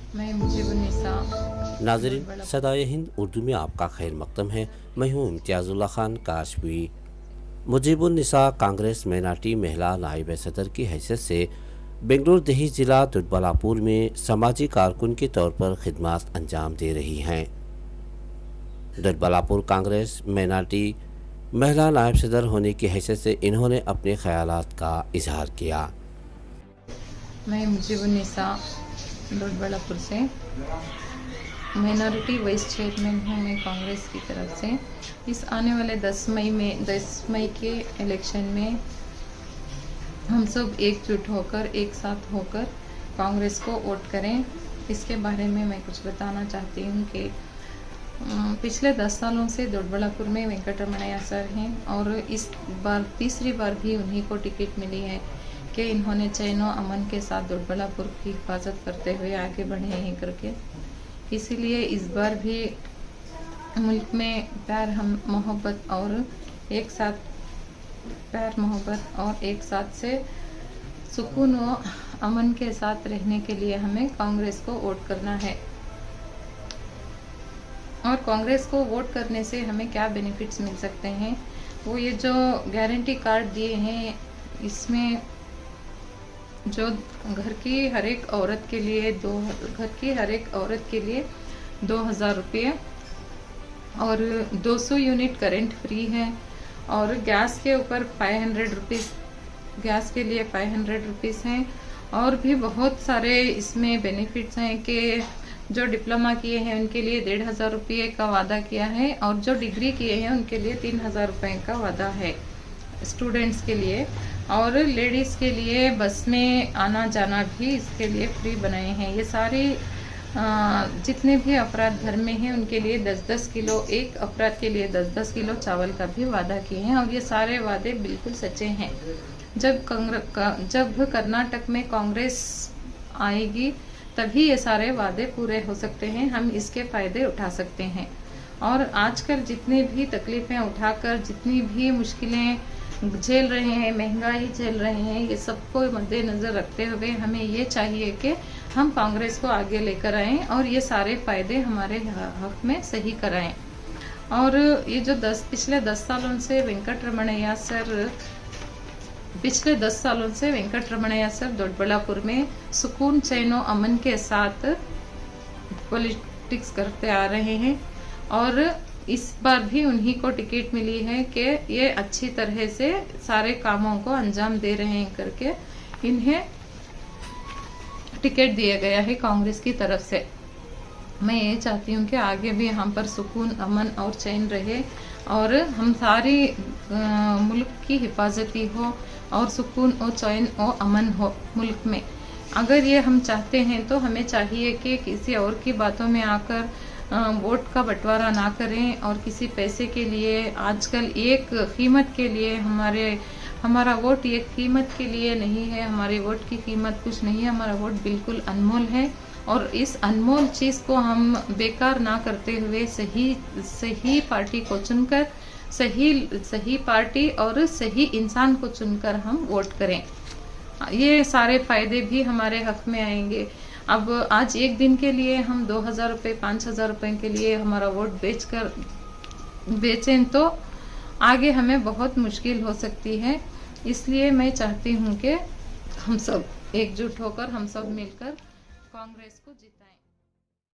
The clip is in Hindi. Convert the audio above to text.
मैं मुजीबुन्निसा। नाज़रीन, सदाए हिंद उर्दू में आपका खैर मकदम है। मैं हूँ इम्तियाज़ुल्ला खान काशवी। मुजीबुन्निसा कांग्रेस मेनाटी महिला नायब सदर की हैसियत से बेंगलुरु दही ज़िला दोडबलापुर में समाजी कारकुन के तौर पर खिदमत अंजाम दे रही हैं। दोडबलापुर कांग्रेस मेनाटी महिला नायब सदर होने की हैसियत से इन्होंने अपने ख्यालात का इजहार किया। मैं मुजीबुन्निसा दोडबलापुर से माइनॉरिटी वाइस चेयरमैन हूँ मैं कांग्रेस की तरफ से। इस आने वाले 10 मई के इलेक्शन में हम सब एकजुट होकर एक साथ होकर कांग्रेस को वोट करें। इसके बारे में मैं कुछ बताना चाहती हूँ कि पिछले 10 सालों से दोडबलापुर में वेंकटरमणैया सर हैं और इस बार तीसरी बार भी उन्हीं को टिकट मिली है कि इन्होंने चैन और अमन के साथ दोडबलापुर की हिफाजत करते हुए आगे बढ़े हैं करके। इसीलिए इस बार भी मुल्क में प्यार मोहब्बत और एक साथ से सुकून व अमन के साथ रहने के लिए हमें कांग्रेस को वोट करना है। और कांग्रेस को वोट करने से हमें क्या बेनिफिट्स मिल सकते हैं, वो ये जो गारंटी कार्ड दिए हैं, इसमें जो घर की हर एक औरत के लिए 2000 रुपये और 200 यूनिट करंट फ्री है और गैस के ऊपर 500 रुपीज़, गैस के लिए 500 रुपीज़ हैं। और भी बहुत सारे इसमें बेनिफिट्स हैं कि जो डिप्लोमा किए हैं उनके लिए 1500 रुपये का वादा किया है और जो डिग्री किए हैं उनके लिए 3000 रुपये का वादा है स्टूडेंट्स के लिए। और लेडीज़ के लिए बस में आना जाना भी इसके लिए फ्री बनाए हैं। ये सारे जितने भी अफराद घर में हैं उनके लिए 10-10 किलो, एक अफराद के लिए 10-10 किलो चावल का भी वादा किए हैं और ये सारे वादे बिल्कुल सच्चे हैं। जब कर्नाटक में कांग्रेस आएगी तभी ये सारे वादे पूरे हो सकते हैं, हम इसके फ़ायदे उठा सकते हैं। और आजकल जितनी भी तकलीफ़ें उठाकर जितनी भी मुश्किलें झेल रहे हैं, महंगाई झेल रहे हैं, ये सबको मद्देनज़र रखते हुए हमें ये चाहिए कि हम कांग्रेस को आगे लेकर आएं और ये सारे फ़ायदे हमारे हक़ में सही कराएं। और ये जो पिछले 10 सालों से वेंकटरमणैया सर दोडबलापुर में सुकून, चैन और अमन के साथ पॉलिटिक्स करते आ रहे हैं और इस बार भी उन्हीं को टिकट मिली है कि ये अच्छी तरह से सारे कामों को अंजाम दे रहे हैं करके इन्हें टिकट दिया गया है कांग्रेस की तरफ से। मैं ये चाहती हूँ कि आगे भी हम पर सुकून, अमन और चैन रहे और हम सारी मुल्क की हिफाजती हो और सुकून और चैन और अमन हो मुल्क में। अगर ये हम चाहते हैं तो हमें चाहिए कि किसी और की बातों में आकर वोट का बंटवारा ना करें और किसी पैसे के लिए, आजकल एक कीमत के लिए हमारा वोट एक कीमत के लिए नहीं है। हमारे वोट की कीमत कुछ नहीं है, हमारा वोट बिल्कुल अनमोल है और इस अनमोल चीज़ को हम बेकार ना करते हुए सही पार्टी को चुनकर, सही पार्टी और सही इंसान को चुनकर हम वोट करें। ये सारे फायदे भी हमारे हक में आएंगे। अब आज एक दिन के लिए हम 2000 रुपये, 5000 रुपये के लिए हमारा वोट बेचें तो आगे हमें बहुत मुश्किल हो सकती है। इसलिए मैं चाहती हूँ कि हम सब एकजुट होकर, हम सब मिलकर कांग्रेस को जिताएं।